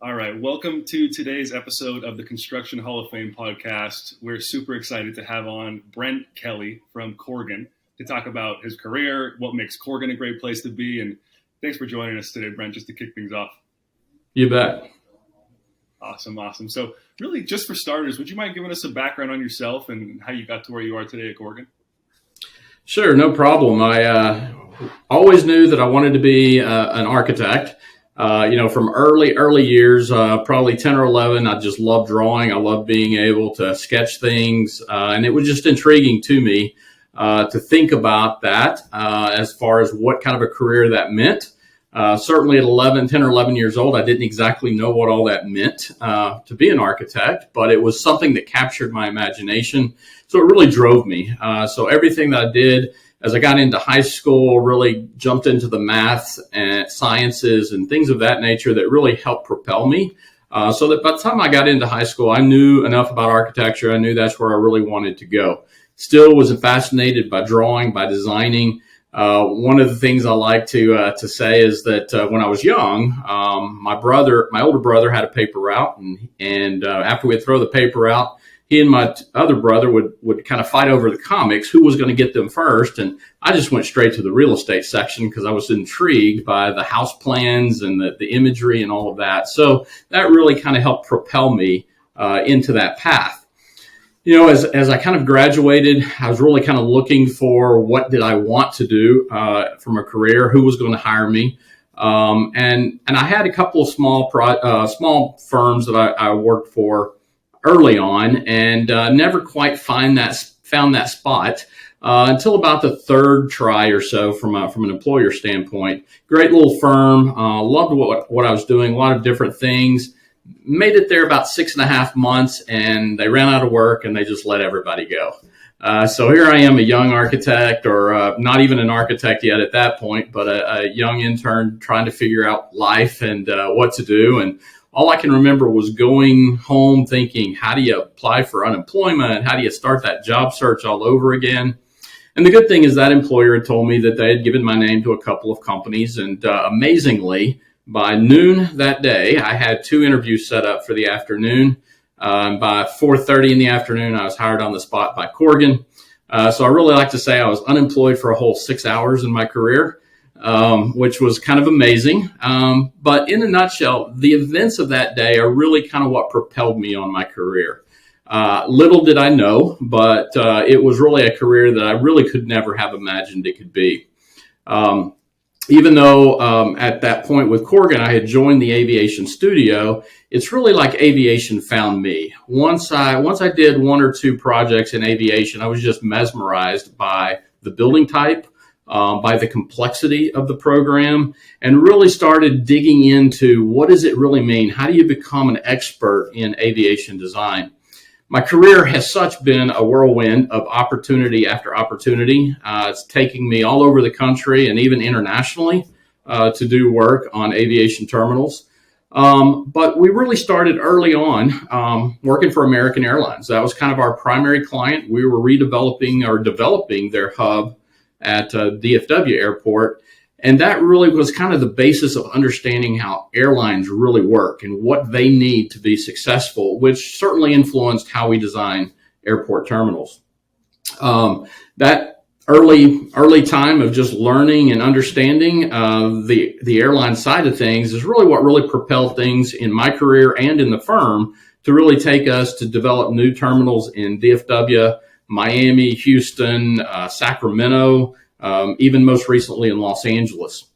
All right, welcome to today's episode of the Construction Hall of Fame podcast. We're super excited to have on Brent Kelley from Corgan to talk about his career, what makes Corgan a great place to be, and thanks for joining us today, Brent, just to kick things off. You bet. Awesome. So really, just for starters, would you mind giving us a background on yourself and how you got to where you are today at Corgan? Sure, no problem. I always knew that I wanted to be an architect. From early years, probably 10 or 11, I just loved drawing. I loved being able to sketch things. And it was just intriguing to me to think about that as far as what kind of a career that meant. Certainly at 10 or 11 years old, I didn't exactly know what all that meant to be an architect, but it was something that captured my imagination. So it really drove me. So everything that I did as I got into high school really jumped into the math and sciences and things of that nature that really helped propel me. So that by the time I got into high school, I knew enough about architecture. I knew that's where I really wanted to go. Still was fascinated by drawing, by designing. One of the things I like to say is that when I was young, my older brother had a paper route, and after we'd throw the paper out, he and my other brother would kind of fight over the comics, who was going to get them first. And I just went straight to the real estate section because I was intrigued by the house plans and the imagery and all of that. So that really kind of helped propel me into that path. As I kind of graduated, I was really kind of looking for what did I want to do from a career, who was going to hire me. And I had a couple of small firms that I worked for early on, and never quite found that spot until about the third try or so from an employer standpoint. Great little firm, loved what I was doing, a lot of different things. Made it there about 6.5 months, and they ran out of work, and they just let everybody go. So here I am, a young architect, or not even an architect yet at that point, but a young intern trying to figure out life and what to do. And all I can remember was going home thinking, how do you apply for unemployment? How do you start that job search all over again? And the good thing is that employer had told me that they had given my name to a couple of companies. And amazingly, by noon that day, I had 2 interviews set up for the afternoon. By 4:30 in the afternoon, I was hired on the spot by Corgan. So I really like to say I was unemployed for a whole 6 hours in my career. Which was kind of amazing. But in a nutshell, the events of that day are really kind of what propelled me on my career. Little did I know, but it was really a career that I really could never have imagined it could be. Even though at that point with Corgan, I had joined the aviation studio, it's really like aviation found me. Once I did 1 or 2 projects in aviation, I was just mesmerized by the building type, by the complexity of the program, and really started digging into what does it really mean? How do you become an expert in aviation design? My career has such been a whirlwind of opportunity after opportunity. It's taking me all over the country and even internationally to do work on aviation terminals. But we really started early on working for American Airlines. That was kind of our primary client. We were developing their hub at DFW Airport. And that really was kind of the basis of understanding how airlines really work and what they need to be successful, which certainly influenced how we design airport terminals. That early time of just learning and understanding the airline side of things is really what really propelled things in my career and in the firm to really take us to develop new terminals in DFW, Miami, Houston, Sacramento, even most recently in Los Angeles.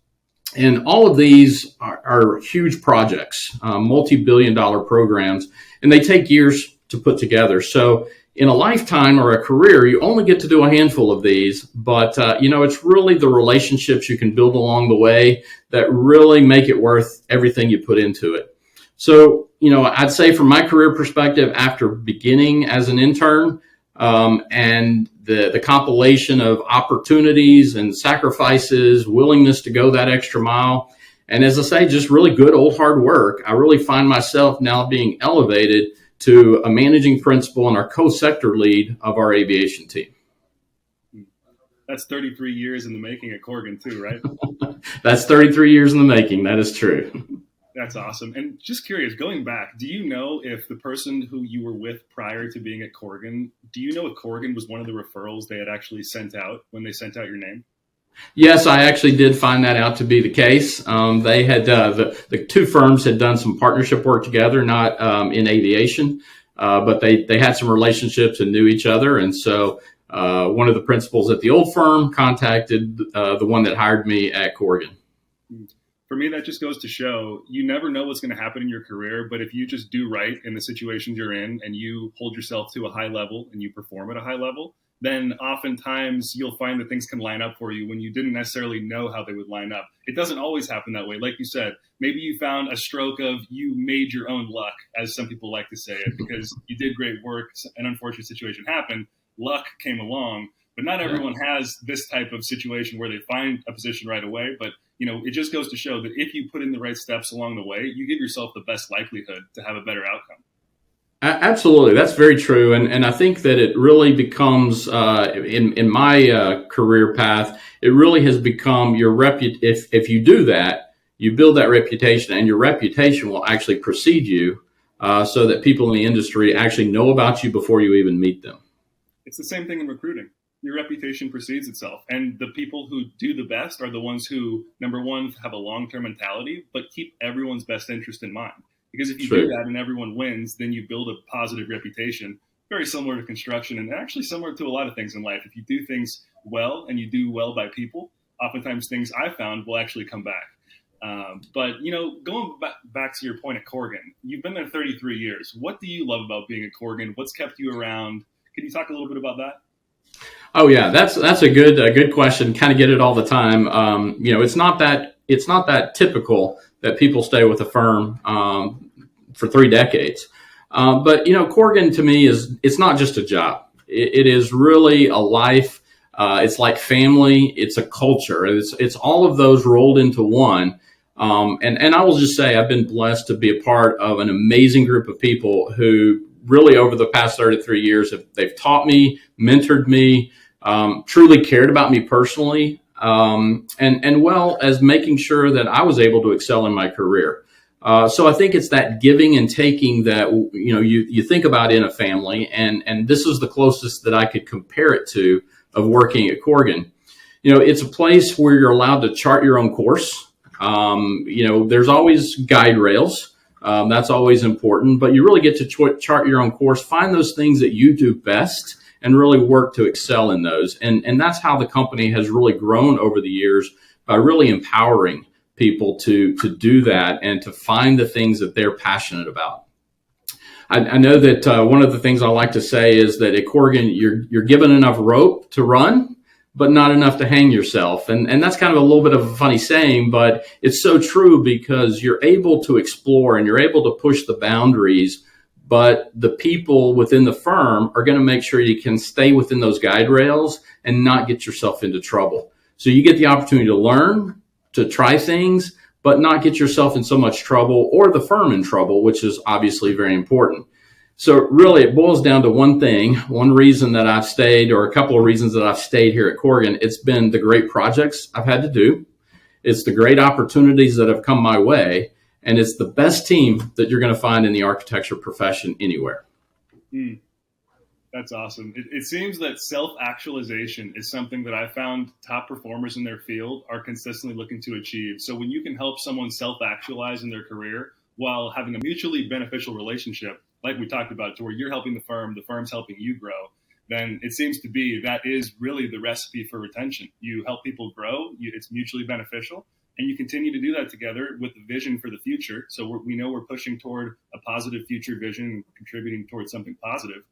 And all of these are huge projects, multi-billion-dollar programs, and they take years to put together. So in a lifetime or a career, you only get to do a handful of these, but it's really the relationships you can build along the way that really make it worth everything you put into it. So, I'd say from my career perspective, after beginning as an intern, and the compilation of opportunities and sacrifices, willingness to go that extra mile. And as I say, just really good old hard work. I really find myself now being elevated to a managing principal and our co-sector lead of our aviation team. That's 33 years in the making at Corgan too, right? That's 33 years in the making. That is true. That's awesome. And just curious, going back, do you know if the person who you were with prior to being at Corgan, do you know if Corgan was one of the referrals they had actually sent out when they sent out your name? Yes, I actually did find that out to be the case. They had the two firms had done some partnership work together, not in aviation, but they had some relationships and knew each other. And so one of the principals at the old firm contacted the one that hired me at Corgan. For me, that just goes to show you never know what's going to happen in your career, but if you just do right in the situations you're in and you hold yourself to a high level and you perform at a high level, then oftentimes you'll find that things can line up for you when you didn't necessarily know how they would line up. It doesn't always happen that way. Like you said, maybe you found a stroke of you made your own luck, as some people like to say it, because you did great work, an unfortunate situation happened, luck came along, but not everyone has this type of situation where they find a position right away. But it just goes to show that if you put in the right steps along the way, you give yourself the best likelihood to have a better outcome. Absolutely. That's very true. And I think that it really becomes, in my career path, it really has become your if you do that, you build that reputation, and your reputation will actually precede you so that people in the industry actually know about you before you even meet them. It's the same thing in recruiting. Your reputation precedes itself. And the people who do the best are the ones who, number one, have a long-term mentality, but keep everyone's best interest in mind. Because if you do that and everyone wins, then you build a positive reputation, very similar to construction and actually similar to a lot of things in life. If you do things well and you do well by people, oftentimes things I found will actually come back. But going back to your point at Corgan, you've been there 33 years. What do you love about being at Corgan? What's kept you around? Can you talk a little bit about that? Oh yeah, that's a good question. Kind of get it all the time. It's not that typical that people stay with a firm for 3 decades. But Corgan to me it's not just a job. It is really a life. It's like family. It's a culture. It's all of those rolled into one. And I will just say I've been blessed to be a part of an amazing group of people who really over the past 33 years they've taught me, mentored me, truly cared about me personally, and well as making sure that I was able to excel in my career. So I think it's that giving and taking that you think about in a family, and this is the closest that I could compare it to of working at Corgan. It's a place where you're allowed to chart your own course. There's always guide rails. That's always important, but you really get to chart your own course, find those things that you do best, and really work to excel in those. And that's how the company has really grown over the years, by really empowering people to do that and to find the things that they're passionate about. I know that one of the things I like to say is that at Corgan, you're given enough rope to run, but not enough to hang yourself. And that's kind of a little bit of a funny saying, but it's so true, because you're able to explore and you're able to push the boundaries, but the people within the firm are going to make sure you can stay within those guide rails and not get yourself into trouble. So you get the opportunity to learn, to try things, but not get yourself in so much trouble or the firm in trouble, which is obviously very important. So really it boils down to one thing, one reason that I've stayed, or a couple of reasons that I've stayed here at Corgan. It's been the great projects I've had to do. It's the great opportunities that have come my way. And it's the best team that you're going to find in the architecture profession anywhere. That's awesome. It seems that self-actualization is something that I found top performers in their field are consistently looking to achieve. So when you can help someone self-actualize in their career while having a mutually beneficial relationship, like we talked about, to where you're helping the firm's helping you grow, then it seems to be that is really the recipe for retention. You help people grow, it's mutually beneficial, and you continue to do that together with the vision for the future. So we know we're pushing toward a positive future vision and contributing towards something positive.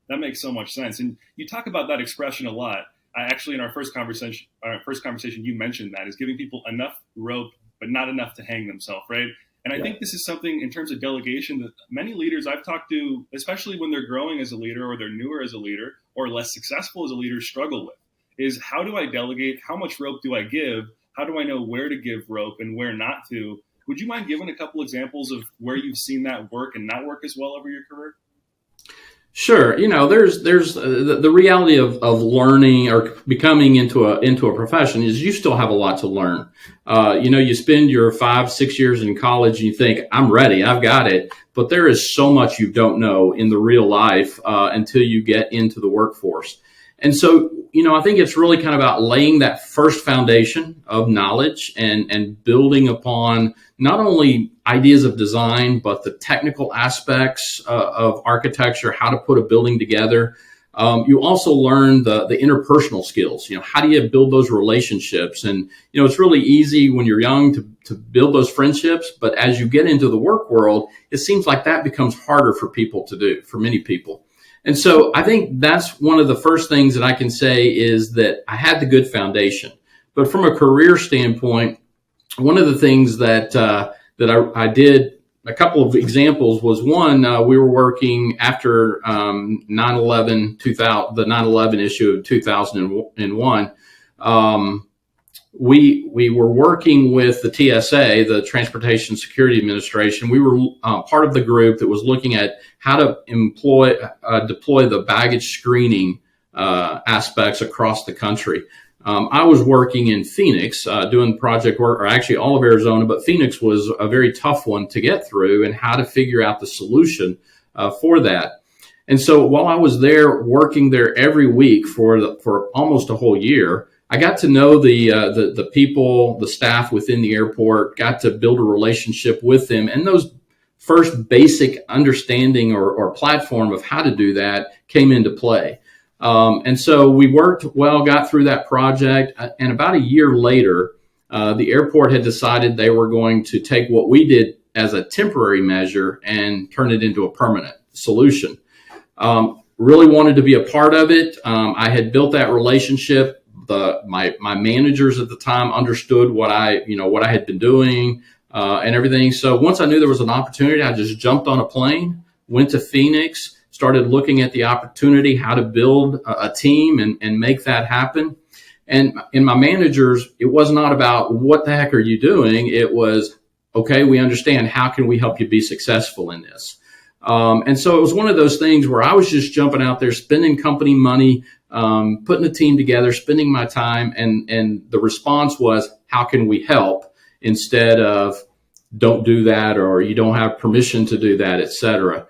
That makes so much sense. And you talk about that expression a lot. I actually, in our first conversation, you mentioned that is giving people enough rope, but not enough to hang themselves, right? And I think this is something in terms of delegation that many leaders I've talked to, especially when they're growing as a leader or they're newer as a leader or less successful as a leader, struggle with, is how do I delegate? How much rope do I give? How do I know where to give rope and where not to? Would you mind giving a couple examples of where you've seen that work and not work as well over your career? Sure. There's the reality of learning or becoming into a profession is you still have a lot to learn. You spend your 5, 6 years in college and you think, I'm ready, I've got it. But there is so much you don't know in the real life until you get into the workforce. And so, I think it's really kind of about laying that first foundation of knowledge and building upon not only ideas of design, but the technical aspects of architecture, how to put a building together. You also learn the interpersonal skills. How do you build those relationships? And, it's really easy when you're young to build those friendships. But as you get into the work world, it seems like that becomes harder for people to do, for many people. And so I think that's one of the first things that I can say is that I had the good foundation. But from a career standpoint, one of the things that I did, a couple of examples was one, we were working after 9/11, the 9/11 issue of 2001. We were working with the TSA, the Transportation Security Administration. We were part of the group that was looking at how to deploy the baggage screening aspects across the country. I was working in Phoenix doing project work, or actually all of Arizona, but Phoenix was a very tough one to get through and how to figure out the solution for that. And so while I was there working there every week for almost a whole year, I got to know the people, the staff within the airport, got to build a relationship with them. And those first basic understanding or platform of how to do that came into play. And so we worked well, got through that project. And about a year later, the airport had decided they were going to take what we did as a temporary measure and turn it into a permanent solution. Really wanted to be a part of it. I had built that relationship. My managers at the time understood what I had been doing and everything. So once I knew there was an opportunity, I just jumped on a plane, went to Phoenix, started looking at the opportunity, how to build a team and make that happen. And in my managers, it was not about what the heck are you doing? It was, okay, we understand. How can we help you be successful in this? And so it was one of those things where I was just jumping out there, spending company money, putting a team together, spending my time. And the response was, how can we help? Instead of don't do that, or you don't have permission to do that, et cetera.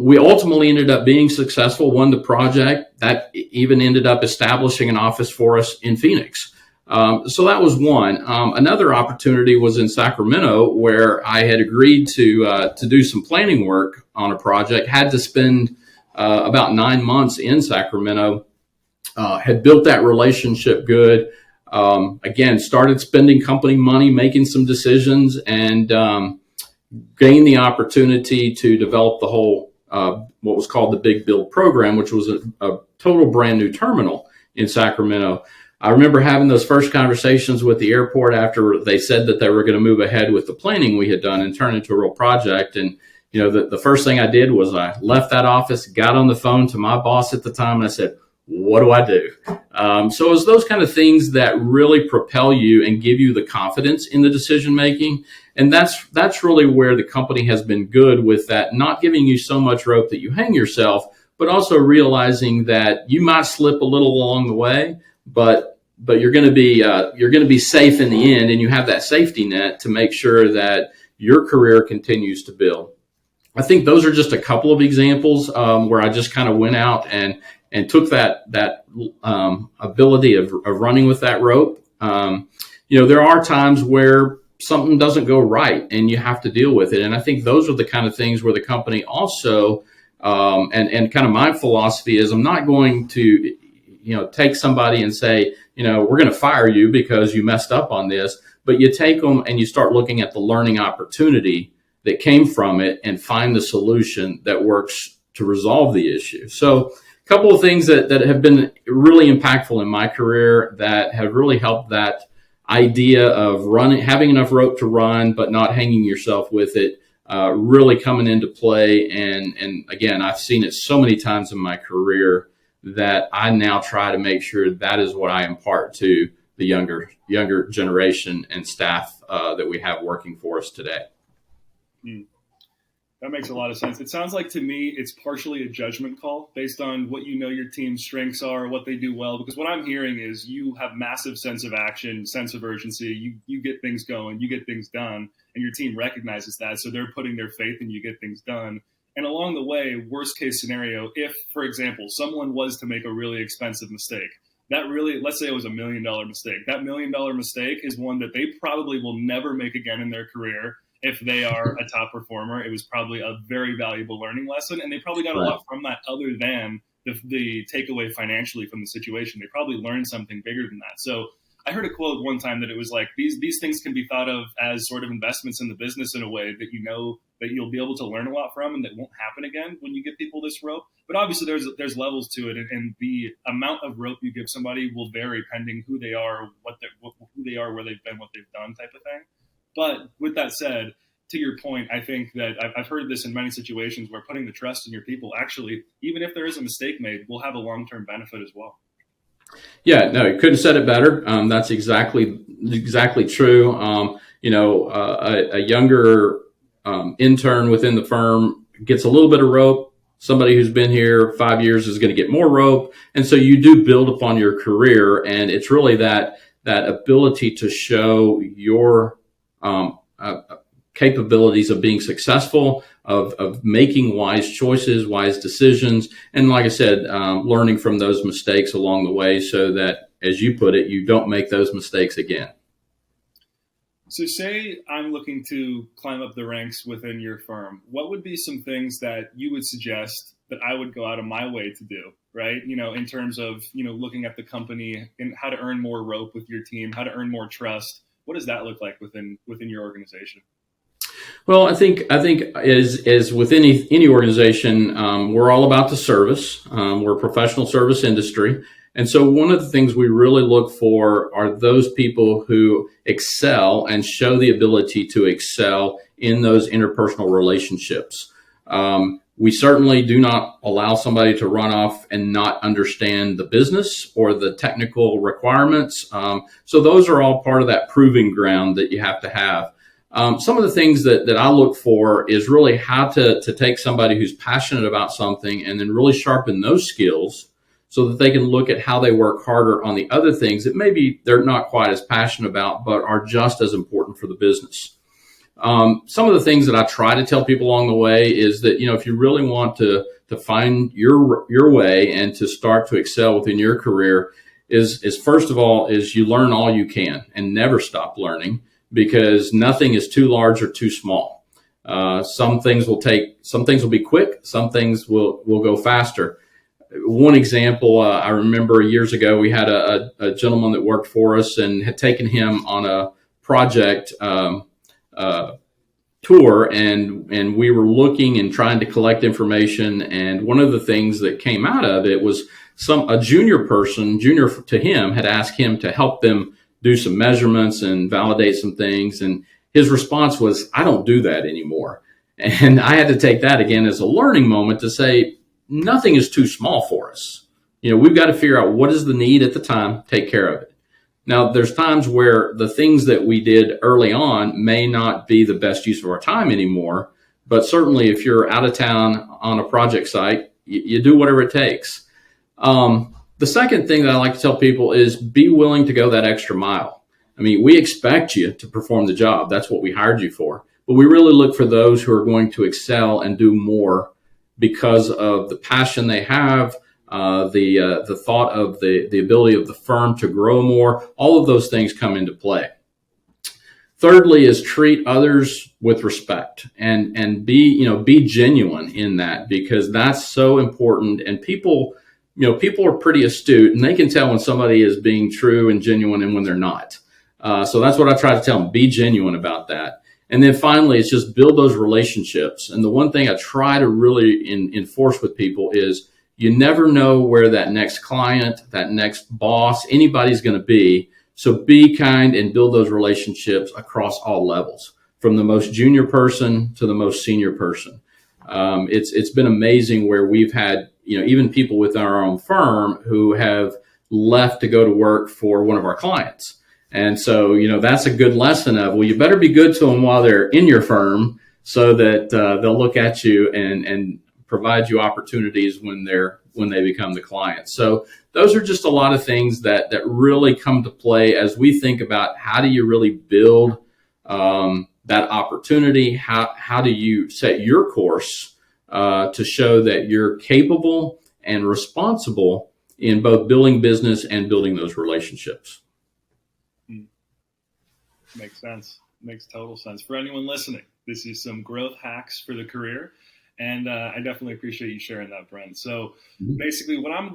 We ultimately ended up being successful, won the project that even ended up establishing an office for us in Phoenix. So that was one. Another opportunity was in Sacramento, where I had agreed to do some planning work on a project, had to spend about 9 months in Sacramento, had built that relationship good. Again, started spending company money, making some decisions, and gained the opportunity to develop the whole, what was called the Big Build program, which was a total brand new terminal in Sacramento. I remember having those first conversations with the airport after they said that they were going to move ahead with the planning we had done and turn it into a real project. And, the first thing I did was I left that office, got on the phone to my boss at the time, and I said, what do I do? So it was those kind of things that really propel you and give you the confidence in the decision making. And that's really where the company has been good with that, not giving you so much rope that you hang yourself, but also realizing that you might slip a little along the way, but you're going to be safe in the end, and you have that safety net to make sure that your career continues to build. I think those are just a couple of examples where I just kind of went out and took that ability of running with that rope. There are times where something doesn't go right and you have to deal with it. And I think those are the kind of things where the company also, and kind of my philosophy is I'm not going to, take somebody and say, we're going to fire you because you messed up on this, but you take them and you start looking at the learning opportunity that came from it and find the solution that works to resolve the issue. So a couple of things that have been really impactful in my career that have really helped that idea of having enough rope to run, but not hanging yourself with it, really coming into play. And again, I've seen it so many times in my career that I now try to make sure that is what I impart to the younger generation and staff that we have working for us today. That makes a lot of sense. It sounds like to me it's partially a judgment call based on what you know your team's strengths are, what they do well. Because what I'm hearing is you have massive sense of action, sense of urgency. You get things going, you get things done, and your team recognizes that. So they're putting their faith in you get things done. And along the way, worst case scenario, if, for example, someone was to make a really expensive mistake, that really, let's say it was $1 million mistake. That $1 million mistake is one that they probably will never make again in their career. If they are a top performer, it was probably a very valuable learning lesson. And they probably got a lot from that other than the takeaway financially from the situation. They probably learned something bigger than that. So I heard a quote one time that it was like, these things can be thought of as sort of investments in the business in a way that you know that you'll be able to learn a lot from and that won't happen again when you give people this rope. But obviously there's levels to it, and the amount of rope you give somebody will vary pending who they are, who they are, where they've been, what they've done type of thing. But with that said, to your point, I think that I've heard this in many situations where putting the trust in your people actually, even if there is a mistake made, will have a long-term benefit as well. Yeah, no, you couldn't have said it better. That's exactly true. A younger intern within the firm gets a little bit of rope. Somebody who's been here 5 years is going to get more rope. And so you do build upon your career. And it's really that ability to show your capabilities of being successful, of making wise choices, wise decisions. And like I said, learning from those mistakes along the way so that, as you put it, you don't make those mistakes again. So say I'm looking to climb up the ranks within your firm. What would be some things that you would suggest that I would go out of my way to do, right? In terms of, looking at the company and how to earn more rope with your team, how to earn more trust. What does that look like within your organization? Well, I think as with any organization, we're all about the service. We're a professional service industry. And so one of the things we really look for are those people who excel and show the ability to excel in those interpersonal relationships. We certainly do not allow somebody to run off and not understand the business or the technical requirements. So those are all part of that proving ground that you have to have. Some of the things that I look for is really how to take somebody who's passionate about something and then really sharpen those skills so that they can look at how they work harder on the other things that maybe they're not quite as passionate about, but are just as important for the business. Some of the things that I try to tell people along the way is that, if you really want to find your way and to start to excel within your career is first of all, is you learn all you can and never stop learning, because nothing is too large or too small. Some things will be quick. Some things will go faster. One example, I remember years ago, we had a gentleman that worked for us and had taken him on a project tour, and we were looking and trying to collect information. And one of the things that came out of it was a junior to him had asked him to help them do some measurements and validate some things. And his response was, "I don't do that anymore." And I had to take that again as a learning moment to say, nothing is too small for us. We've got to figure out what is the need at the time, take care of it. Now, there's times where the things that we did early on may not be the best use of our time anymore, but certainly if you're out of town on a project site, you do whatever it takes. The second thing that I like to tell people is be willing to go that extra mile. I mean, we expect you to perform the job. That's what we hired you for. But we really look for those who are going to excel and do more because of the passion they have, the thought of the ability of the firm to grow more. All of those things come into play. Thirdly is treat others with respect and be genuine in that, because that's so important. And people are pretty astute and they can tell when somebody is being true and genuine and when they're not. So that's what I try to tell them, be genuine about that. And then finally, it's just build those relationships. And the one thing I try to really enforce with people is you never know where that next client, that next boss, anybody's going to be. So be kind and build those relationships across all levels, from the most junior person to the most senior person. It's been amazing where we've had, even people within our own firm who have left to go to work for one of our clients. And so, that's a good lesson of, well, you better be good to them while they're in your firm so that they'll look at you and provide you opportunities when they become the client. So those are just a lot of things that really come to play as we think about how do you really build that opportunity. How do you set your course to show that you're capable and responsible in both building business and building those relationships. Makes sense. Makes total sense. For anyone listening, this is some growth hacks for the career. And I definitely appreciate you sharing that, Brent. So basically what I'm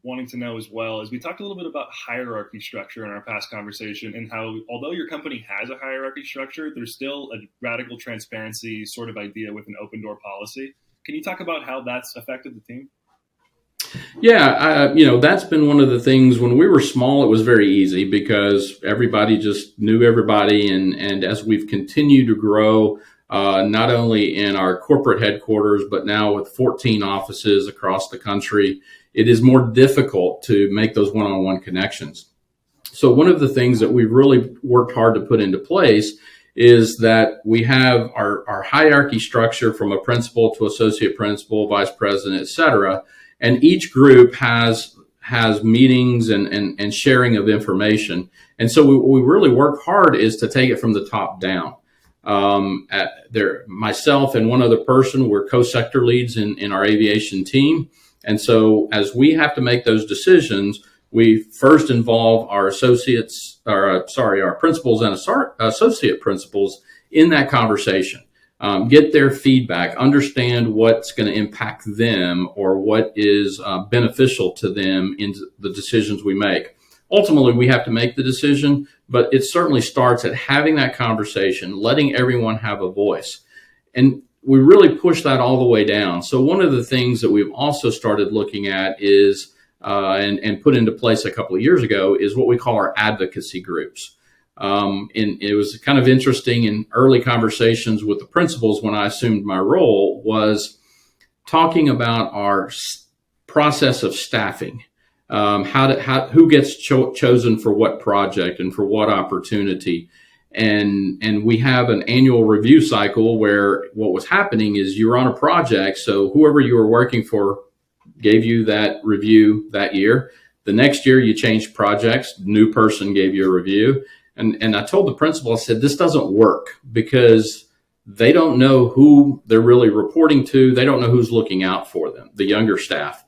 wanting to know as well is we talked a little bit about hierarchy structure in our past conversation and how although your company has a hierarchy structure, there's still a radical transparency sort of idea with an open door policy. Can you talk about how that's affected the team? Yeah, that's been one of the things. When we were small, it was very easy because everybody just knew everybody. And as we've continued to grow, not only in our corporate headquarters, but now with 14 offices across the country, it is more difficult to make those one-on-one connections. So one of the things that we've really worked hard to put into place is that we have our hierarchy structure from a principal to associate principal, vice president, et cetera. And each group has meetings and sharing of information. And so what we really work hard is to take it from the top down. Myself and one other person, we're co-sector leads in our aviation team. And so as we have to make those decisions, we first involve our our principals and associate principals in that conversation. Get their feedback, understand what's going to impact them or what is beneficial to them in the decisions we make. Ultimately, we have to make the decision, but it certainly starts at having that conversation, letting everyone have a voice. And we really push that all the way down. So one of the things that we've also started looking at is, and put into place a couple of years ago, is what we call our advocacy groups. And it was kind of interesting in early conversations with the principals when I assumed my role was talking about our process of staffing, who gets chosen for what project and for what opportunity. And we have an annual review cycle where what was happening is you were on a project. So whoever you were working for gave you that review that year. The next year you changed projects, new person gave you a review. And I told the principal, I said, this doesn't work because they don't know who they're really reporting to. They don't know who's looking out for them, the younger staff.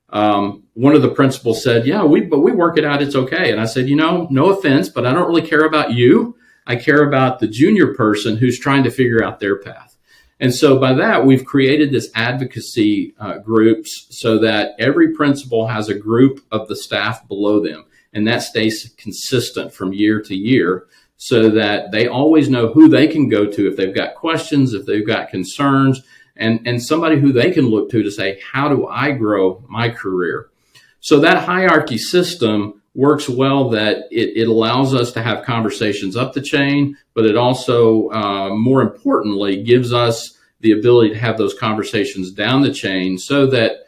One of the principals said, yeah, but we work it out. It's okay. And I said, no offense, but I don't really care about you. I care about the junior person who's trying to figure out their path. And so by that, we've created this advocacy groups so that every principal has a group of the staff below them. And that stays consistent from year to year so that they always know who they can go to if they've got questions, if they've got concerns, and somebody who they can look to say, how do I grow my career? So that hierarchy system works well that it allows us to have conversations up the chain, but it also, more importantly, gives us the ability to have those conversations down the chain so that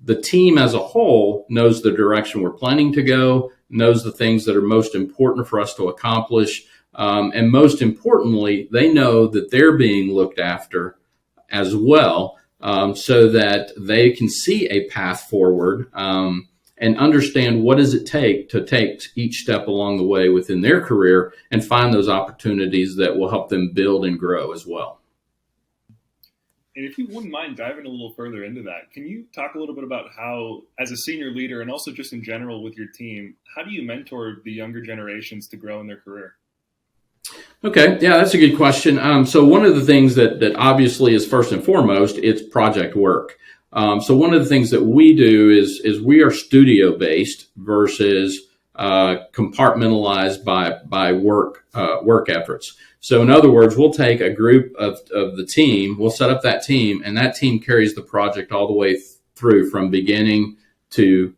the team as a whole knows the direction we're planning to go, knows the things that are most important for us to accomplish. And most importantly, they know that they're being looked after as well, so that they can see a path forward and understand what does it take to take each step along the way within their career and find those opportunities that will help them build and grow as well. And if you wouldn't mind diving a little further into that, can you talk a little bit about how, as a senior leader and also just in general with your team, how do you mentor the younger generations to grow in their career? Okay, yeah, that's a good question. So one of the things that obviously is first and foremost, it's project work. So one of the things that we do is we are studio based versus compartmentalized by work efforts. So in other words, we'll take a group of the team, we'll set up that team, and that team carries the project all the way through from beginning to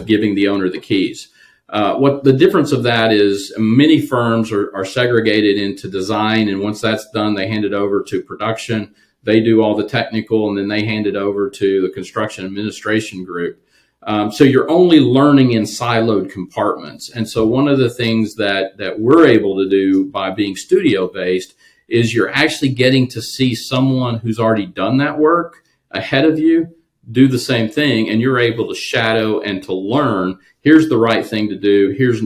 giving the owner the keys. What the difference of that is many firms are segregated into design, and once that's done, they hand it over to production. They do all the technical, and then they hand it over to the construction administration group. So you're only learning in siloed compartments. And so one of the things that we're able to do by being studio based is you're actually getting to see someone who's already done that work ahead of you do the same thing, and you're able to shadow and to learn, here's the right thing to do, here's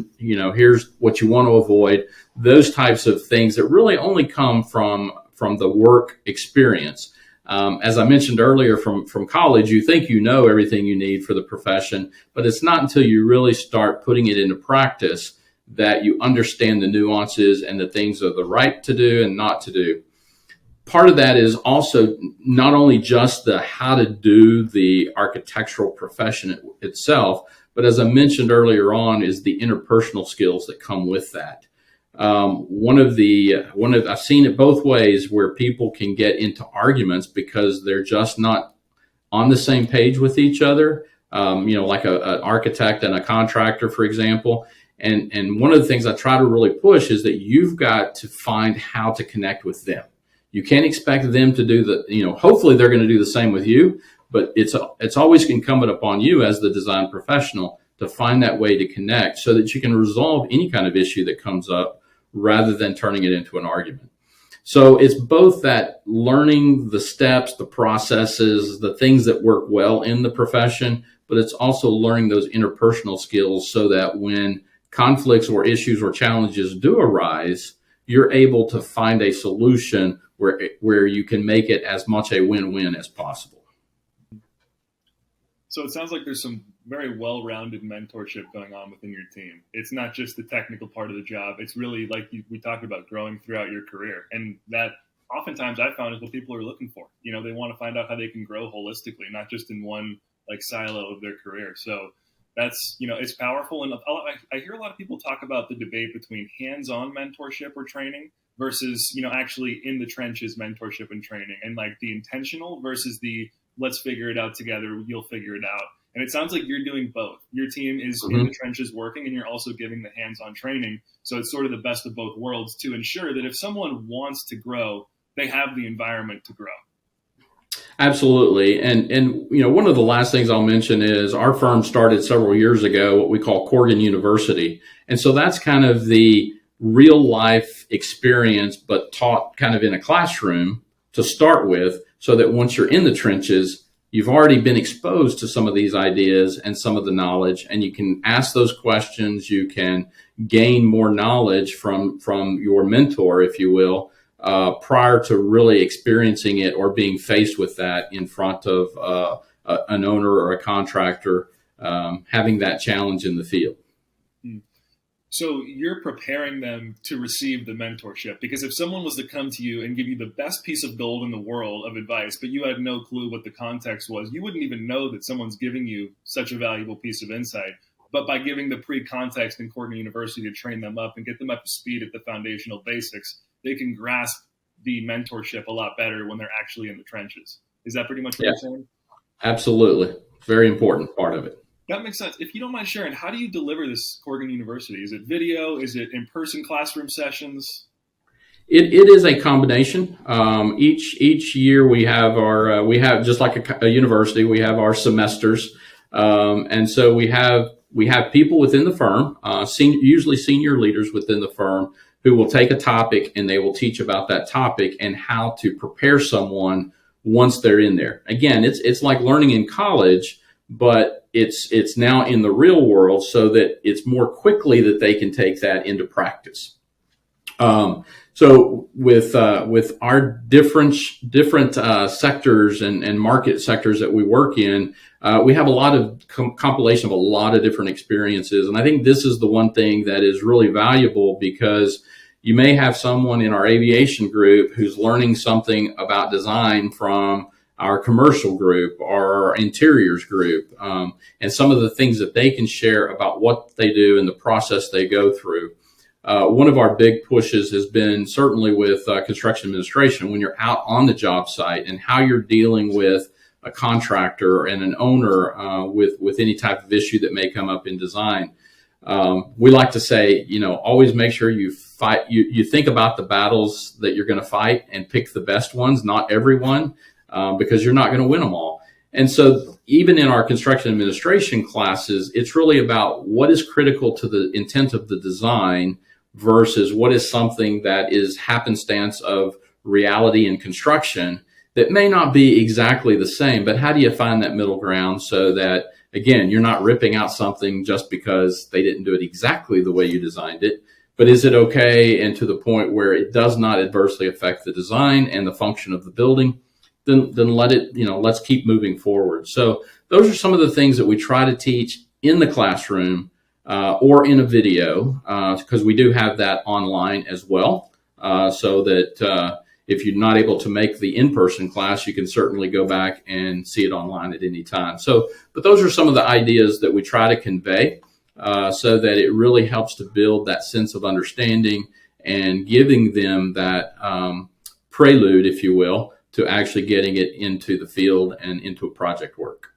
what you want to avoid, those types of things that really only come from the work experience. As I mentioned earlier, from college, you think you know everything you need for the profession, but it's not until you really start putting it into practice that you understand the nuances and the things that are the right to do and not to do. Part of that is also not only just the how to do the architectural profession itself, but as I mentioned earlier on, is the interpersonal skills that come with that. I've seen it both ways, where people can get into arguments because they're just not on the same page with each other. Like an architect and a contractor, for example. And one of the things I try to really push is that you've got to find how to connect with them. You can't expect them to do hopefully they're going to do the same with you, but it's always incumbent upon you as the design professional to find that way to connect so that you can resolve any kind of issue that comes up rather than turning it into an argument. So it's both that learning the steps, the processes, the things that work well in the profession, but it's also learning those interpersonal skills so that when conflicts or issues or challenges do arise, you're able to find a solution where you can make it as much a win-win as possible. So it sounds like there's some very well-rounded mentorship going on within your team. It's not just the technical part of the job. It's really, like we talked about, growing throughout your career. And that oftentimes I found is what people are looking for. They want to find out how they can grow holistically, not just in one silo of their career. So that's, it's powerful. And I hear a lot of people talk about the debate between hands-on mentorship or training versus, actually in the trenches mentorship and training, and the intentional versus the let's figure it out together, you'll figure it out. And it sounds like you're doing both. Your team is in the trenches working, and you're also giving the hands-on training. So it's sort of the best of both worlds to ensure that if someone wants to grow, they have the environment to grow. Absolutely. And one of the last things I'll mention is our firm started several years ago what we call Corgan University. And so that's kind of the real life experience, but taught kind of in a classroom to start with, so that once you're in the trenches, you've already been exposed to some of these ideas and some of the knowledge, and you can ask those questions. You can gain more knowledge from your mentor, if you will, prior to really experiencing it or being faced with that in front of an owner or a contractor having that challenge in the field. So you're preparing them to receive the mentorship, because if someone was to come to you and give you the best piece of gold in the world of advice, but you had no clue what the context was, you wouldn't even know that someone's giving you such a valuable piece of insight. But by giving the pre-context in Corgan University to train them up and get them up to speed at the foundational basics, they can grasp the mentorship a lot better when they're actually in the trenches. Is that pretty much what you're saying? Absolutely. Very important part of it. That makes sense. If you don't mind sharing, how do you deliver this Corgan University? Is it video? Is it in-person classroom sessions? It is a combination. Each year we have just like a university, we have our semesters. And so we have people within the firm, usually senior leaders within the firm, who will take a topic and they will teach about that topic and how to prepare someone once they're in there. Again, it's like learning in college, but it's now in the real world, so that it's more quickly that they can take that into practice. So with our different sectors and market sectors that we work in, we have a lot of compilation of a lot of different experiences. And I think this is the one thing that is really valuable, because you may have someone in our aviation group who's learning something about design from our commercial group or our interiors group, and some of the things that they can share about what they do and the process they go through. One of our big pushes has been certainly with construction administration, when you're out on the job site and how you're dealing with a contractor and an owner with any type of issue that may come up in design. We like to say, always make sure you fight. You think about the battles that you're going to fight and pick the best ones, not every one, because you're not going to win them all. And so even in our construction administration classes, it's really about what is critical to the intent of the design, versus what is something that is happenstance of reality and construction that may not be exactly the same, but how do you find that middle ground so that, again, you're not ripping out something just because they didn't do it exactly the way you designed it, but is it okay and to the point where it does not adversely affect the design and the function of the building? Then let it, let's keep moving forward. So those are some of the things that we try to teach in the classroom or in a video, because we do have that online as well, so that if you're not able to make the in-person class, you can certainly go back and see it online at any time. So, but those are some of the ideas that we try to convey so that it really helps to build that sense of understanding and giving them that prelude, if you will, to actually getting it into the field and into a project work.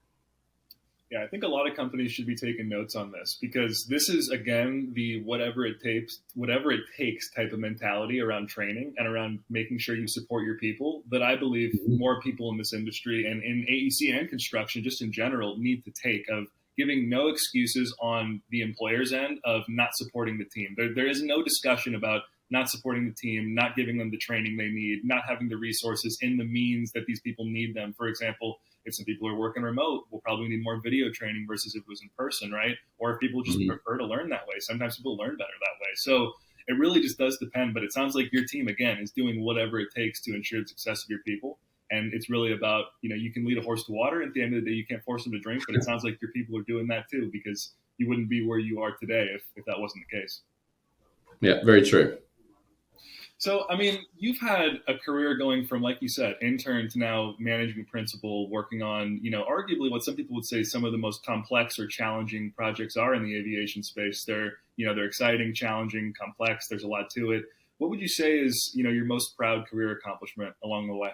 Yeah, I think a lot of companies should be taking notes on this, because this is, again, the whatever it takes type of mentality around training and around making sure you support your people that I believe more people in this industry and in AEC and construction just in general need to take, of giving no excuses on the employer's end of not supporting the team. There is no discussion about not supporting the team, not giving them the training they need, not having the resources in the means that these people need them. For example, if some people are working remote, we'll probably need more video training versus if it was in person, right? Or if people just prefer to learn that way. Sometimes people learn better that way. So it really just does depend. But it sounds like your team, again, is doing whatever it takes to ensure the success of your people. And it's really about, you can lead a horse to water. At the end of the day, you can't force them to drink. But it sounds like your people are doing that too, because you wouldn't be where you are today if that wasn't the case. Yeah, very true. So, you've had a career going from, like you said, intern to now management principal, working on, arguably what some people would say some of the most complex or challenging projects are in the aviation space. They're exciting, challenging, complex. There's a lot to it. What would you say is, your most proud career accomplishment along the way?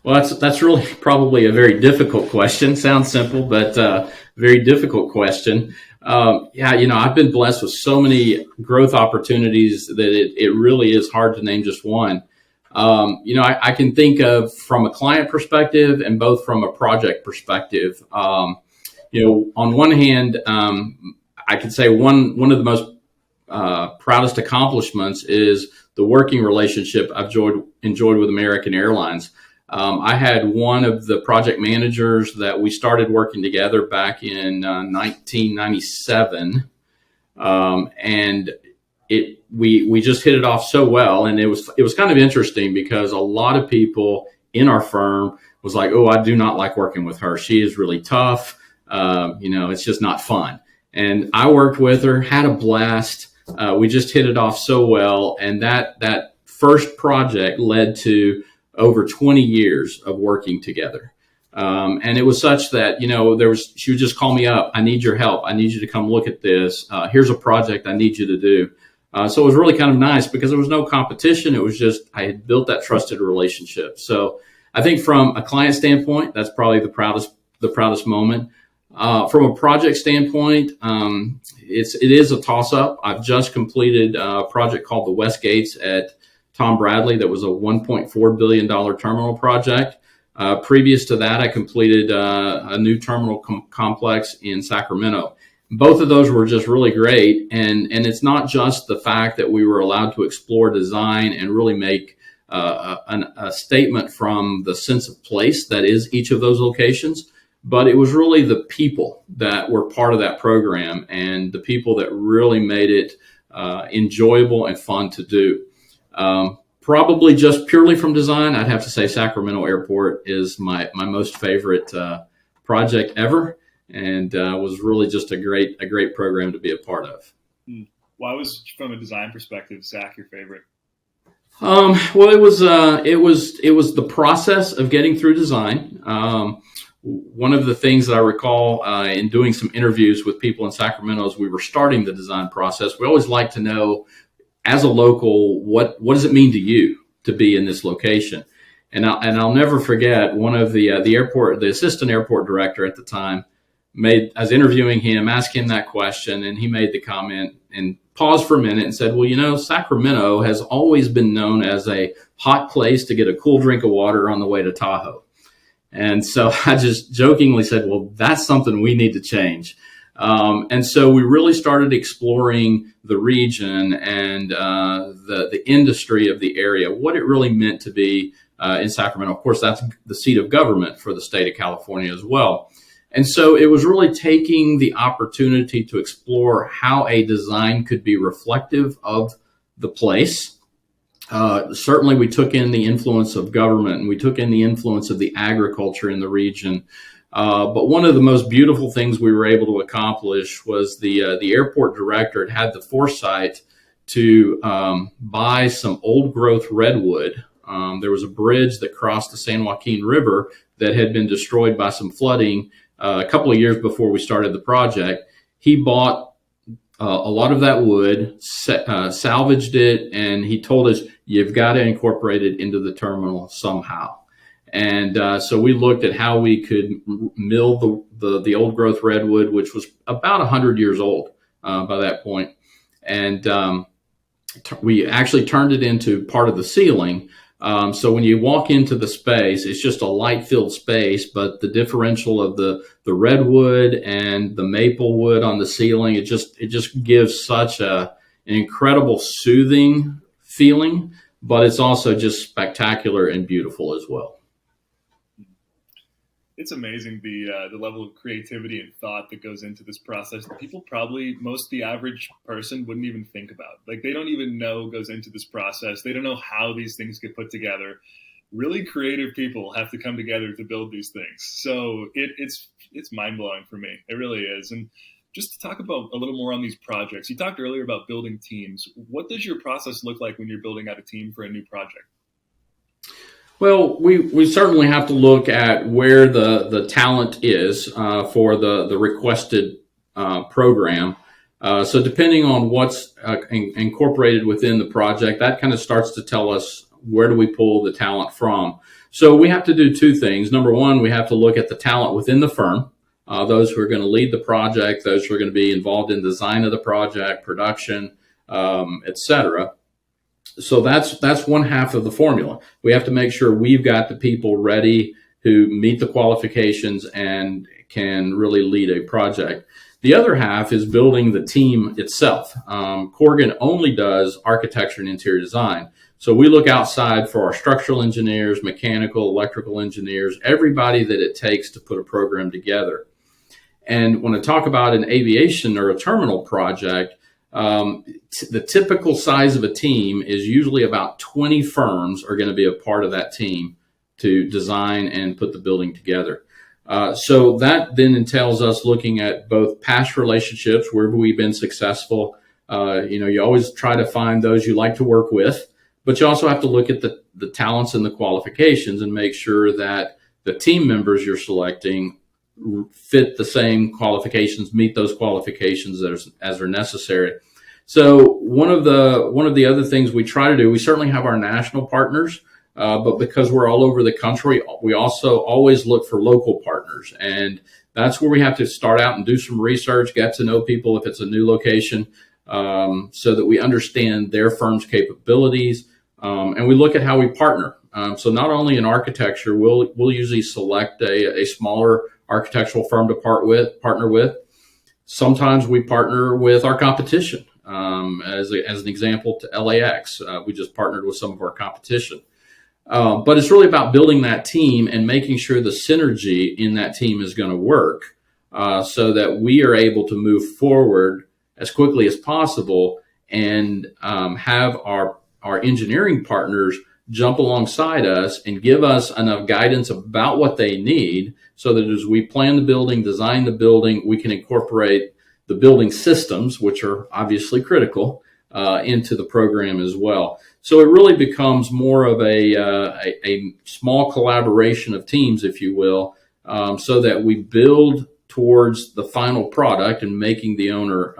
Well, that's really probably a very difficult question. Sounds simple, but very difficult question. I've been blessed with so many growth opportunities that it really is hard to name just one. I can think of from a client perspective and both from a project perspective. On one hand, I could say one of the most proudest accomplishments is the working relationship I've enjoyed with American Airlines. I had one of the project managers that we started working together back in 1997, and we just hit it off so well. And it was kind of interesting because a lot of people in our firm was like, "Oh, I do not like working with her. She is really tough. It's just not fun." And I worked with her, had a blast. We just hit it off so well, and that first project led to over 20 years of working together. And it was such that, she would just call me up. "I need your help. I need you to come look at this. Here's a project I need you to do." So it was really kind of nice because there was no competition. It was just, I had built that trusted relationship. So I think from a client standpoint, that's probably the proudest moment. From a project standpoint, it is a toss up. I've just completed a project called the West Gates at Tom Bradley. That was a $1.4 billion terminal project. Previous to that, I completed a new terminal complex in Sacramento. Both of those were just really great. And it's not just the fact that we were allowed to explore design and really make a statement from the sense of place that is each of those locations, but it was really the people that were part of that program and the people that really made it enjoyable and fun to do. Probably just purely from design, I'd have to say Sacramento Airport is my most favorite project ever, and was really just a great program to be a part of. Why was, from a design perspective, Sac your favorite? Well, it was the process of getting through design. One of the things that I recall in doing some interviews with people in Sacramento as we were starting the design process, we always like to know, as a local, what does it mean to you to be in this location? And I'll never forget one of the assistant airport director at the time I was interviewing him, asked him that question, and he made the comment and paused for a minute and said, "Well, Sacramento has always been known as a hot place to get a cool drink of water on the way to Tahoe." And so I just jokingly said, "Well, that's something we need to change." And so we really started exploring the region and the industry of the area, what it really meant to be in Sacramento. Of course, that's the seat of government for the state of California as well. And so it was really taking the opportunity to explore how a design could be reflective of the place. Certainly, we took in the influence of government and we took in the influence of the agriculture in the region. But one of the most beautiful things we were able to accomplish was the airport director had the foresight to buy some old growth redwood. There was a bridge that crossed the San Joaquin River that had been destroyed by some flooding a couple of years before we started the project. He bought a lot of that wood, salvaged it, and he told us, you've got to incorporate it into the terminal somehow. And so we looked at how we could mill the old growth redwood, which was about 100 years old by that point. And we actually turned it into part of the ceiling. So when you walk into the space, it's just a light-filled space, but the differential of the redwood and the maple wood on the ceiling, it just gives such an incredible soothing feeling, but it's also just spectacular and beautiful as well. It's amazing the level of creativity and thought that goes into this process that people probably, the average person wouldn't even think about. Like, they don't even know goes into this process. They don't know how these things get put together. Really creative people have to come together to build these things. So it's mind-blowing for me. It really is. And just to talk about a little more on these projects, you talked earlier about building teams. What does your process look like when you're building out a team for a new project? Well, we certainly have to look at where the talent is for the requested program. So depending on what's incorporated within the project, that kind of starts to tell us where do we pull the talent from. So we have to do two things. Number one, we have to look at the talent within the firm, those who are going to lead the project, those who are going to be involved in design of the project, production, et cetera. So that's one half of the formula. We have to make sure we've got the people ready who meet the qualifications and can really lead a project. The other half is building the team itself. Corgan only does architecture and interior design. So we look outside for our structural engineers, mechanical, electrical engineers, everybody that it takes to put a program together. And when I talk about an aviation or a terminal project, the typical size of a team is usually about 20 firms are going to be a part of that team to design and put the building together. So that then entails us looking at both past relationships, where have we been successful. You always try to find those you like to work with, but you also have to look at the talents and the qualifications and make sure that the team members you're selecting fit the same qualifications, meet those qualifications as are necessary. So one of the other things we try to do, we certainly have our national partners, but because we're all over the country, we also always look for local partners. And that's where we have to start out and do some research, get to know people if it's a new location, so that we understand their firm's capabilities. And we look at how we partner. So not only in architecture, we'll usually select a smaller architectural firm to partner with. Sometimes we partner with our competition. As an example, to LAX, we just partnered with some of our competition. But it's really about building that team and making sure the synergy in that team is going to work, so that we are able to move forward as quickly as possible and have our engineering partners jump alongside us and give us enough guidance about what they need, so that as we plan the building, design the building, we can incorporate the building systems, which are obviously critical, into the program as well. So it really becomes more of a small collaboration of teams, if you will, so that we build towards the final product and making the owner,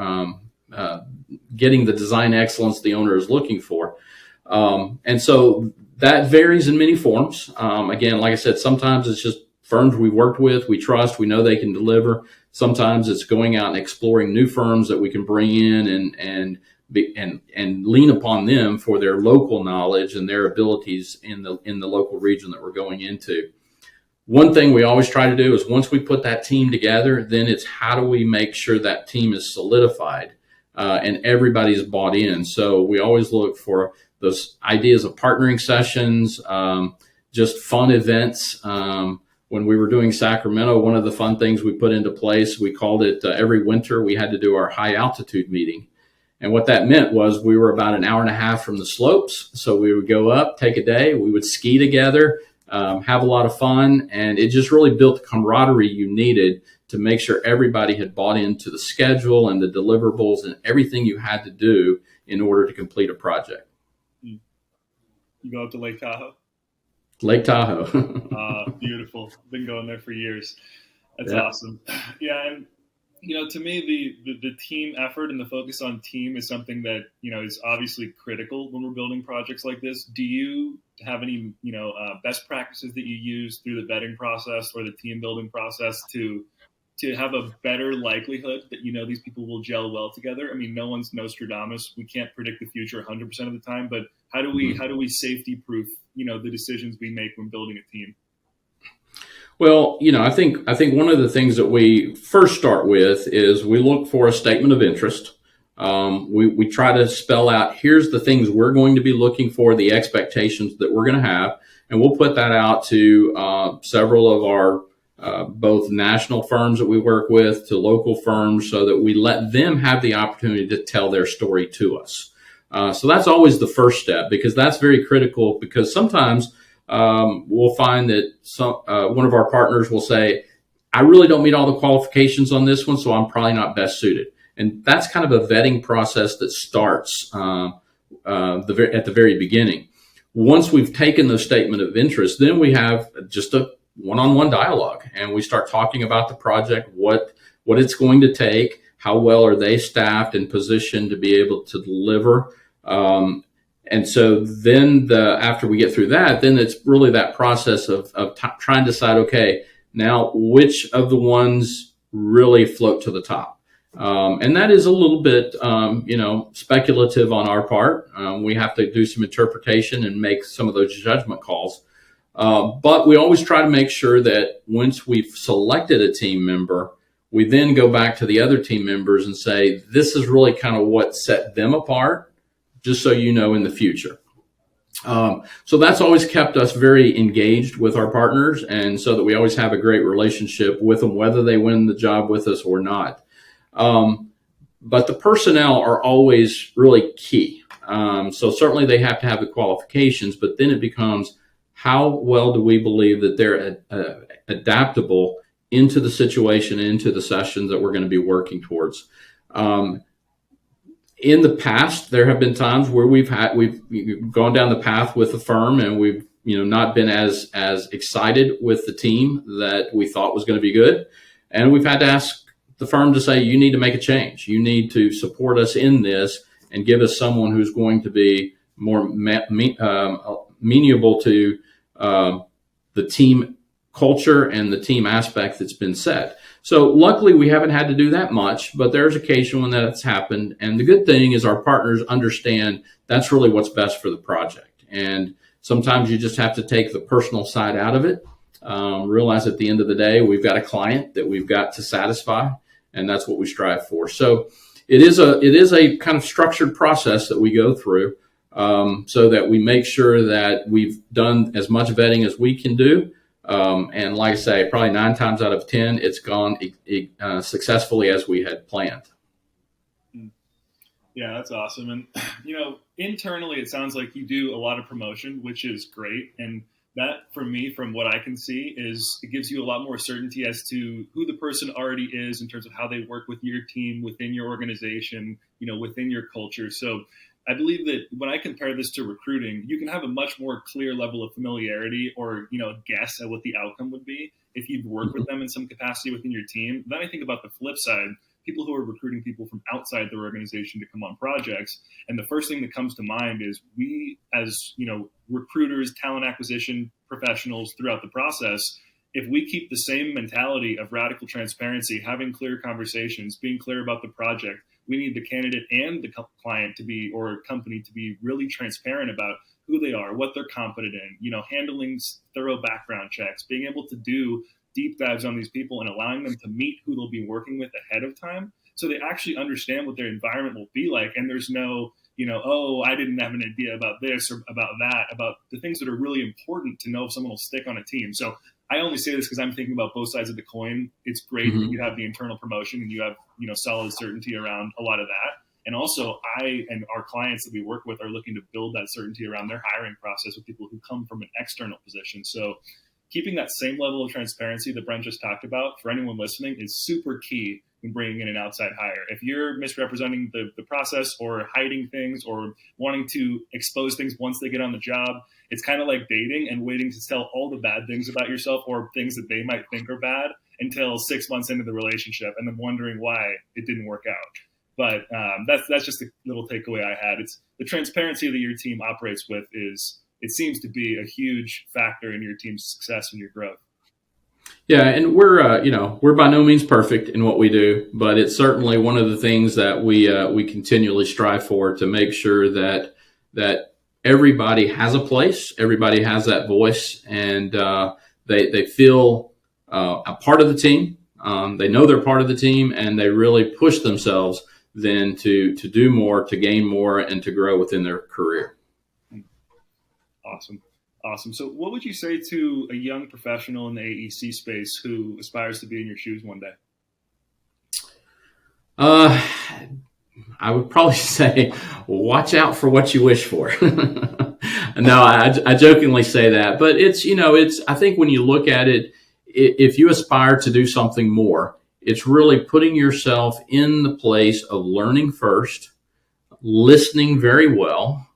getting the design excellence the owner is looking for. And so that varies in many forms. Again, like I said, sometimes it's just firms we've worked with, we trust, we know they can deliver. Sometimes it's going out and exploring new firms that we can bring in and lean upon them for their local knowledge and their abilities in the local region that we're going into. One thing we always try to do is once we put that team together, then it's how do we make sure that team is solidified and everybody's bought in. So we always look for those ideas of partnering sessions, just fun events. When we were doing Sacramento, one of the fun things we put into place, we called it every winter, we had to do our high altitude meeting. And what that meant was we were about an hour and a half from the slopes. So we would go up, take a day, we would ski together, have a lot of fun. And it just really built the camaraderie you needed to make sure everybody had bought into the schedule and the deliverables and everything you had to do in order to complete a project. You go up to Lake Tahoe? Lake Tahoe. Beautiful. Been going there for years. That's Yeah. awesome. Yeah. And, to me, the team effort and the focus on team is something that, is obviously critical when we're building projects like this. Do you have any, best practices that you use through the vetting process or the team building process to have a better likelihood that, these people will gel well together? I mean, no one's Nostradamus. We can't predict the future 100% of the time, but how do we safety proof, the decisions we make when building a team? Well, I think one of the things that we first start with is we look for a statement of interest. We try to spell out, here's the things we're going to be looking for, the expectations that we're going to have, and we'll put that out to several of our both national firms that we work with to local firms so that we let them have the opportunity to tell their story to us. So that's always the first step, because that's very critical, because sometimes we'll find that one of our partners will say, I really don't meet all the qualifications on this one, so I'm probably not best suited. And that's kind of a vetting process that starts at the very beginning. Once we've taken the statement of interest, then we have just a one-on-one dialogue, and we start talking about the project, what it's going to take, how well are they staffed and positioned to be able to deliver. And so then after we get through that, then it's really that process of trying to decide, okay, now which of the ones really float to the top. And that is a little bit, speculative on our part. We have to do some interpretation and make some of those judgment calls. But we always try to make sure that once we've selected a team member, we then go back to the other team members and say, this is really kind of what set them apart, just so you know in the future. So that's always kept us very engaged with our partners, and so that we always have a great relationship with them, whether they win the job with us or not. But the personnel are always really key. So certainly they have to have the qualifications, but then it becomes, how well do we believe that they're adaptable into the situation, into the sessions that we're going to be working towards. In the past, there have been times where we've gone down the path with a firm and we've not been as excited with the team that we thought was going to be good, and we've had to ask the firm to say, you need to make a change. You need to support us in this and give us someone who's going to be more amenable to the team culture and the team aspect that's been set. So luckily we haven't had to do that much, but there's occasion when that's happened. And the good thing is our partners understand that's really what's best for the project. And sometimes you just have to take the personal side out of it. Realize at the end of the day, we've got a client that we've got to satisfy, and that's what we strive for. So it is a kind of structured process that we go through, so that we make sure that we've done as much vetting as we can do. And like I say, probably 9 times out of 10, it's gone successfully as we had planned. Yeah, that's awesome. And, internally, it sounds like you do a lot of promotion, which is great. And that, for me, from what I can see, is it gives you a lot more certainty as to who the person already is in terms of how they work with your team, within your organization, within your culture. So I believe that when I compare this to recruiting, you can have a much more clear level of familiarity or, guess at what the outcome would be if you've worked with them in some capacity within your team. Then I think about the flip side, people who are recruiting people from outside their organization to come on projects. And the first thing that comes to mind is we, as, recruiters, talent acquisition professionals throughout the process, if we keep the same mentality of radical transparency, having clear conversations, being clear about the project, we need the candidate and the client to be, or company to be, really transparent about who they are, what they're competent in, handling thorough background checks, being able to do deep dives on these people and allowing them to meet who they'll be working with ahead of time, so they actually understand what their environment will be like. And there's no, oh, I didn't have an idea about this or about that, about the things that are really important to know if someone will stick on a team. So I only say this because I'm thinking about both sides of the coin. It's great that you have the internal promotion and you have, solid certainty around a lot of that. And also I and our clients that we work with are looking to build that certainty around their hiring process with people who come from an external position. So keeping that same level of transparency that Brent just talked about for anyone listening is super key in bringing in an outside hire. If you're misrepresenting the process or hiding things or wanting to expose things once they get on the job, it's kind of like dating and waiting to tell all the bad things about yourself or things that they might think are bad until 6 months into the relationship and then wondering why it didn't work out. But that's just a little takeaway I had. It's the transparency that your team operates with it seems to be a huge factor in your team's success and your growth. Yeah, and we're by no means perfect in what we do, but it's certainly one of the things that we continually strive for, to make sure that everybody has a place, everybody has that voice, and they feel a part of the team. They know they're part of the team, and they really push themselves then to do more, to gain more, and to grow within their career. Awesome. So what would you say to a young professional in the AEC space who aspires to be in your shoes one day? I would probably say, watch out for what you wish for. No, I jokingly say that, but I think when you look at it, if you aspire to do something more, it's really putting yourself in the place of learning first, listening very well,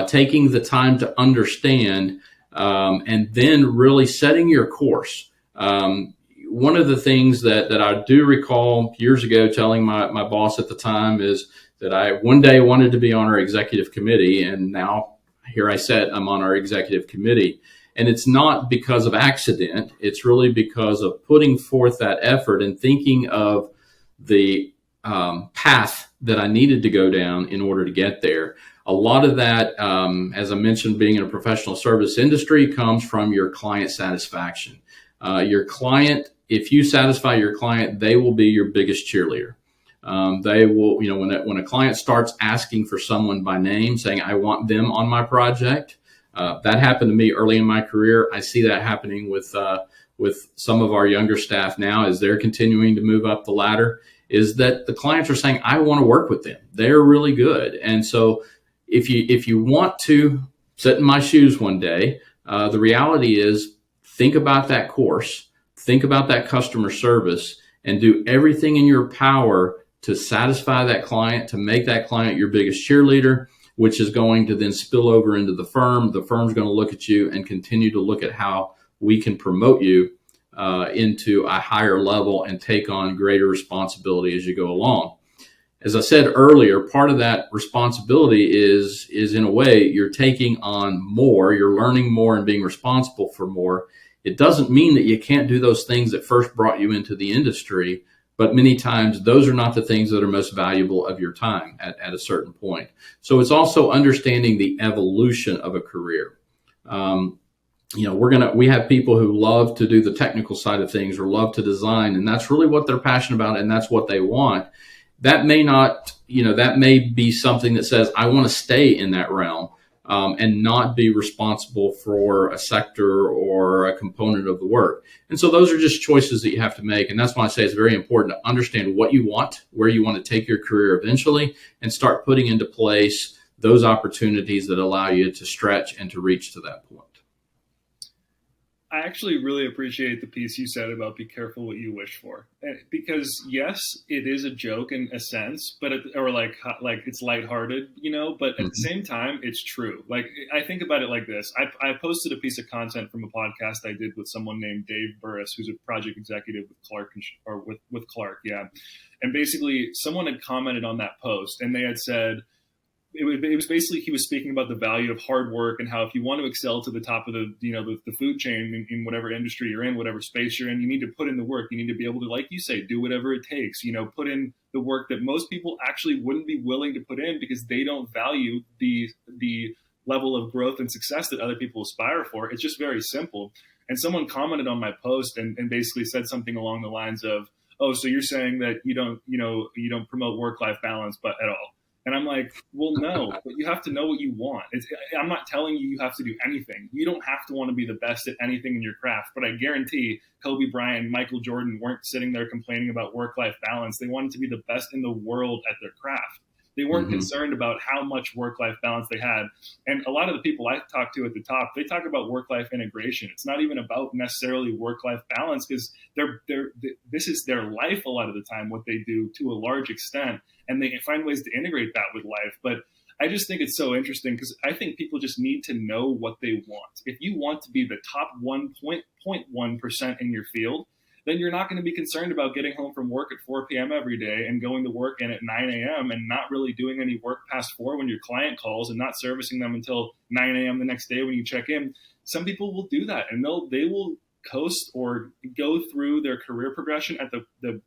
taking the time to understand, and then really setting your course. One of the things that I do recall years ago telling my boss at the time is that I one day wanted to be on our executive committee, and now here I sit, I'm on our executive committee. And it's not because of accident. It's really because of putting forth that effort and thinking of the path that I needed to go down in order to get there. A lot of that, as I mentioned, being in a professional service industry, comes from your client satisfaction. Your client, if you satisfy your client, they will be your biggest cheerleader. They will, when a client starts asking for someone by name, saying, I want them on my project, that happened to me early in my career. I see that happening with some of our younger staff now as they're continuing to move up the ladder, is that the clients are saying, I want to work with them. They're really good. And so if you want to sit in my shoes one day, the reality is, think about that course, think about that customer service, and do everything in your power to satisfy that client, to make that client your biggest cheerleader, which is going to then spill over into the firm. The firm's going to look at you and continue to look at how we can promote you into a higher level and take on greater responsibility as you go along. As I said earlier, part of that responsibility is in a way you're taking on more, you're learning more and being responsible for more. It doesn't mean that you can't do those things that first brought you into the industry, but many times those are not the things that are most valuable of your time at a certain point. So it's also understanding the evolution of a career. We have people who love to do the technical side of things or love to design, and that's really what they're passionate about and that's what they want. That may not, that may be something that says, I want to stay in that realm and not be responsible for a sector or a component of the work. And so those are just choices that you have to make. And that's why I say it's very important to understand what you want, where you want to take your career eventually, and start putting into place those opportunities that allow you to stretch and to reach to that point. I actually really appreciate the piece you said about be careful what you wish for, because yes, it is a joke in a sense, but like it's lighthearted, but at the same time, it's true. Like, I think about it like this. I posted a piece of content from a podcast I did with someone named Dave Burris, who's a project executive with Clark, with Clark. Yeah. And basically someone had commented on that post and they had said, it was basically, he was speaking about the value of hard work and how if you want to excel to the top of the food chain in whatever industry you're in, whatever space you're in, you need to put in the work. You need to be able to, like you say, do whatever it takes, put in the work that most people actually wouldn't be willing to put in because they don't value the level of growth and success that other people aspire for. It's just very simple. And someone commented on my post and basically said something along the lines of, oh, so you're saying that you don't promote work-life balance, but at all. And I'm like, well, no, but you have to know what you want. I'm not telling you have to do anything. You don't have to want to be the best at anything in your craft. But I guarantee Kobe Bryant, Michael Jordan weren't sitting there complaining about work-life balance. They wanted to be the best in the world at their craft. They weren't concerned about how much work-life balance they had. And a lot of the people I talk to at the top, they talk about work-life integration. It's not even about necessarily work-life balance because this is their life a lot of the time, what they do to a large extent. And they find ways to integrate that with life. But I just think it's so interesting because I think people just need to know what they want. If you want to be the top 1.1% in your field, then you're not going to be concerned about getting home from work at 4 p.m. every day and going to work in at 9 a.m. and not really doing any work past 4 when your client calls and not servicing them until 9 a.m. the next day when you check in. Some people will do that and they will coast or go through their career progression at the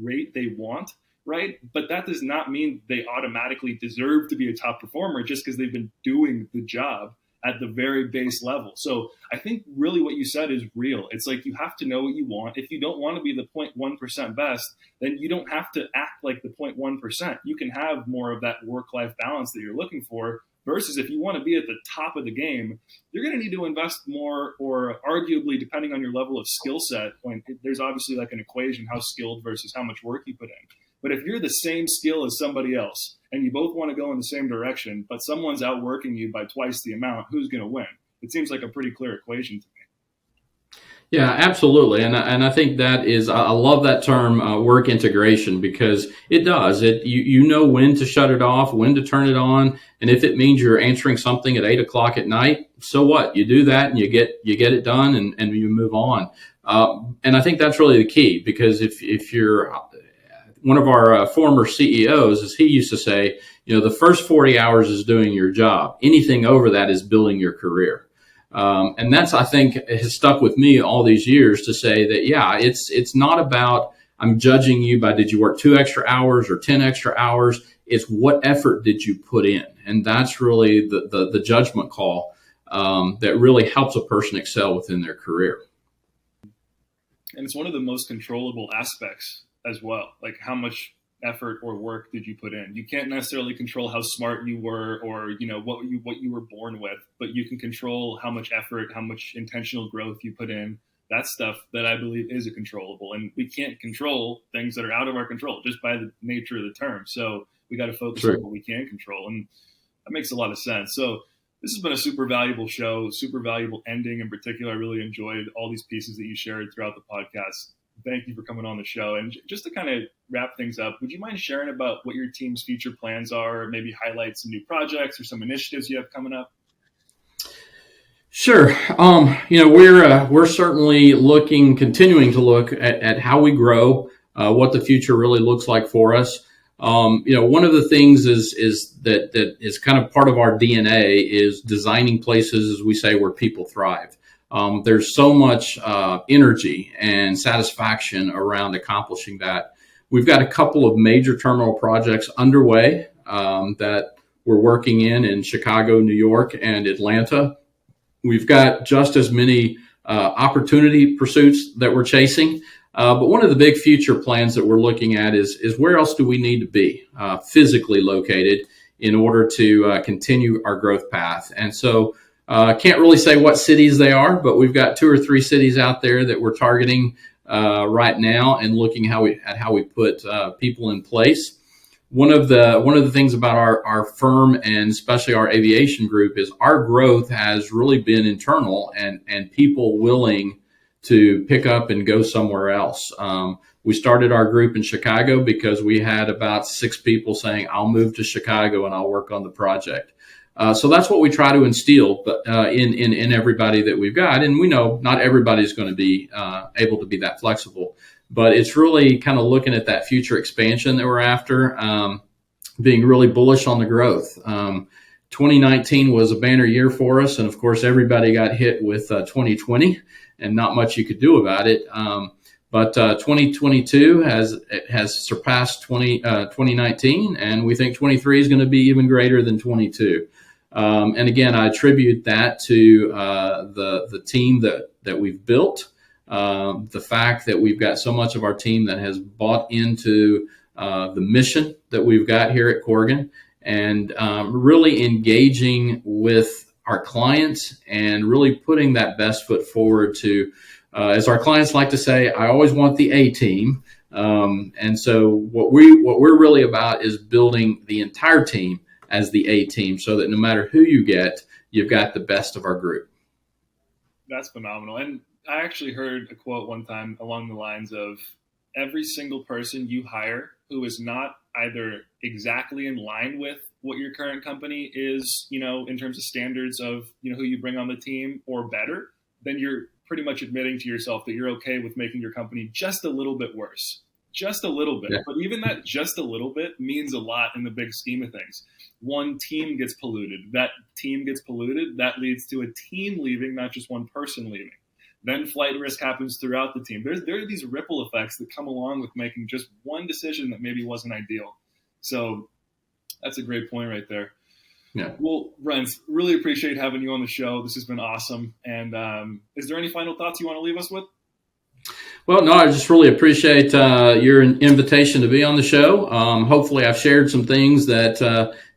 rate they want, right? But that does not mean they automatically deserve to be a top performer just because they've been doing the job at the very base level. So I think really what you said is real. It's like you have to know what you want. If you don't want to be the 0.1% best, then you don't have to act like the 0.1%. You can have more of that work-life balance that you're looking for versus if you want to be at the top of the game, you're going to need to invest more or arguably, depending on your level of skill set, there's obviously like an equation, how skilled versus how much work you put in. But if you're the same skill as somebody else and you both want to go in the same direction, but someone's outworking you by twice the amount, who's going to win? It seems like a pretty clear equation to me. Yeah, absolutely. And I think that is, I love that term, work integration, because it does. You know when to shut it off, when to turn it on. And if it means you're answering something at 8 o'clock at night, so what? You do that and you get it done and you move on. And I think that's really the key, because if you're one of our former CEOs, as he used to say, the first 40 hours is doing your job. Anything over that is building your career. And that's, I think, has stuck with me all these years to say that, yeah, it's not about I'm judging you by did you work 2 extra hours or 10 extra hours. It's what effort did you put in? And that's really the judgment call that really helps a person excel within their career. And it's one of the most controllable aspects as well. Like how much effort or work did you put in? You can't necessarily control how smart you were or what you were born with, but you can control how much effort, how much intentional growth you put in. That's stuff that I believe is a controllable, and we can't control things that are out of our control just by the nature of the term. So we got to focus on what we can control, and that makes a lot of sense. So this has been a super valuable show, super valuable ending. In particular, I really enjoyed all these pieces that you shared throughout the podcast. Thank you for coming on the show. And just to kind of wrap things up, would you mind sharing about what your team's future plans are, or maybe highlight some new projects or some initiatives you have coming up? Sure. We're certainly continuing to look at how we grow, what the future really looks like for us. One of the things is that is kind of part of our DNA is designing places, as we say, where people thrive. There's so much energy and satisfaction around accomplishing that. We've got a couple of major terminal projects underway that we're working in Chicago, New York, and Atlanta. We've got just as many opportunity pursuits that we're chasing. But one of the big future plans that we're looking at is where else do we need to be physically located in order to continue our growth path. And so can't really say what cities they are, but we've got 2 or 3 cities out there that we're targeting right now and looking at how we put people in place. One of the things about our firm and especially our aviation group is our growth has really been internal and people willing to pick up and go somewhere else. We started our group in Chicago because we had about 6 people saying, I'll move to Chicago and I'll work on the project. So that's what we try to instill in everybody that we've got. And we know not everybody's going to be able to be that flexible, but it's really kind of looking at that future expansion that we're after, being really bullish on the growth. 2019 was a banner year for us. And of course, everybody got hit with 2020 and not much you could do about it. But 2022 has surpassed 2019, and we think 23 is going to be even greater than 22. And again, I attribute that to the team that we've built, the fact that we've got so much of our team that has bought into the mission that we've got here at Corgan, and really engaging with our clients and really putting that best foot forward to, as our clients like to say, I always want the A team. And so what we're really about is building the entire team as the A team, so that no matter who you get, you've got the best of our group. That's phenomenal. And I actually heard a quote one time along the lines of, every single person you hire who is not either exactly in line with what your current company is, in terms of standards of, who you bring on the team, or better, then you're pretty much admitting to yourself that you're okay with making your company just a little bit worse. Just a little bit. Yeah. But even that just a little bit means a lot in the big scheme of things. One team gets polluted. That team gets polluted. That leads to a team leaving, not just one person leaving. Then flight risk happens throughout the team. There are these ripple effects that come along with making just one decision that maybe wasn't ideal. So that's a great point right there. Yeah. Well, Brent, really appreciate having you on the show. This has been awesome. And is there any final thoughts you want to leave us with? Well, no, I just really appreciate your invitation to be on the show. Hopefully I've shared some things that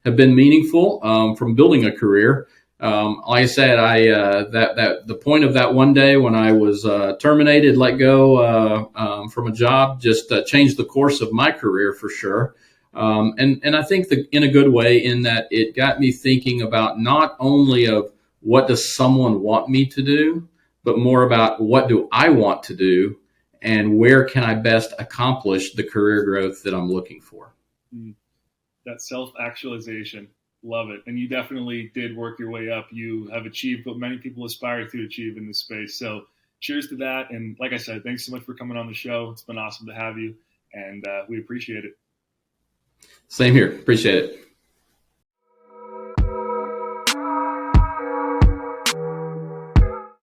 have been meaningful from building a career. Like I said, the point of that one day when I was terminated, let go from a job, just changed the course of my career for sure. And I think in a good way, in that it got me thinking about not only of what does someone want me to do, but more about what do I want to do, and where can I best accomplish the career growth that I'm looking for. That self-actualization. Love it. And you definitely did work your way up. You have achieved what many people aspire to achieve in this space. So cheers to that. And like I said, thanks so much for coming on the show. It's been awesome to have you, and we appreciate it. Same here. Appreciate it.